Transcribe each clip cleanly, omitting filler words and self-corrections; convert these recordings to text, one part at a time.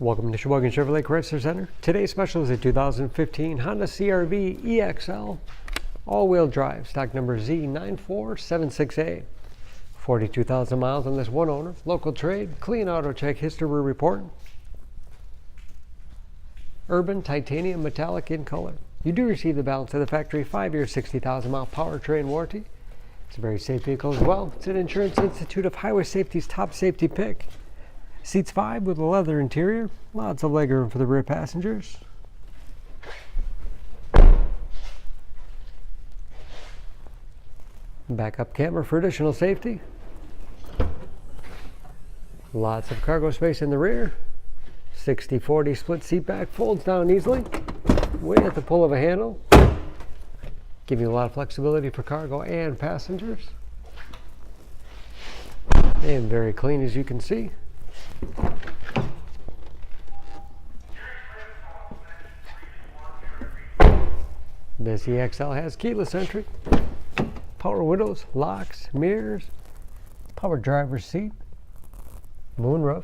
Welcome to Sheboygan Chevrolet Chrysler Center. Today's special is a 2015 Honda CR-V EXL all-wheel drive, stock number Z9476A. 42,000 miles on this one owner, local trade, clean auto check history report. Urban titanium metallic in color. You do receive the balance of the factory 5-year 60,000 mile powertrain warranty. It's a very safe vehicle as well. It's an Insurance Institute of Highway Safety's top safety pick. Seats 5 with a leather interior, lots of legroom for the rear passengers. Backup camera for additional safety. Lots of cargo space in the rear. 60-40 split seat back, folds down easily with the pull of a handle. Give you a lot of flexibility for cargo and passengers. And very clean, as you can see. This EXL has keyless entry, power windows, locks, mirrors, power driver's seat, moonroof,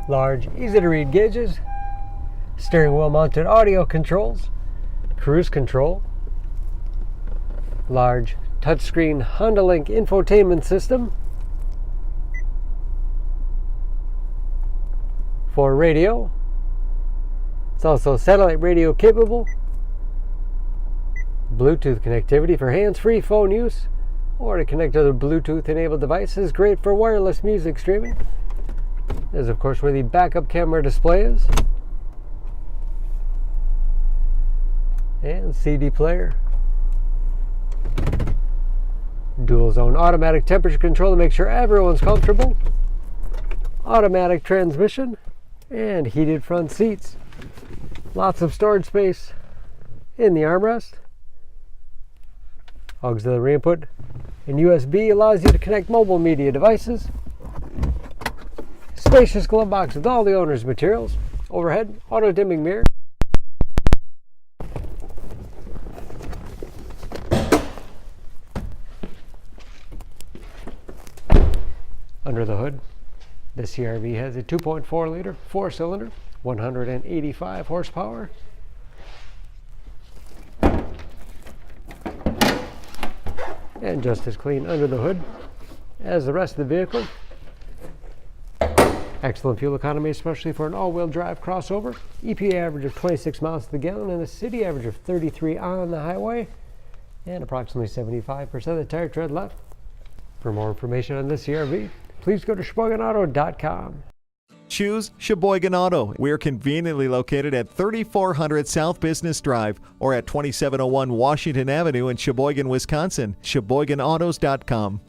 large, easy to read gauges, steering wheel mounted audio controls, cruise control, large touchscreen Honda Link infotainment system, for radio. It's also satellite radio capable, Bluetooth connectivity for hands-free phone use or to connect to other Bluetooth enabled devices. Great for wireless music streaming. This is of course where the backup camera display is, and CD player. Dual zone automatic temperature control to make sure everyone's comfortable. Automatic transmission and heated front seats. Lots of storage space in the armrest. Auxiliary input and USB allows you to connect mobile media devices. Spacious glove box with all the owner's materials. Overhead auto dimming mirror. Under the hood, the CR-V has a 2.4 liter 4-cylinder, 185 horsepower. And just as clean under the hood as the rest of the vehicle. Excellent fuel economy, especially for an all-wheel drive crossover. EPA average of 26 miles to the gallon and a city average of 33 on the highway. And approximately 75% of the tire tread left. For more information on this CR-V, please go to SheboyganAuto.com. Choose Sheboygan Auto. We're conveniently located at 3400 South Business Drive or at 2701 Washington Avenue in Sheboygan, Wisconsin. SheboyganAutos.com.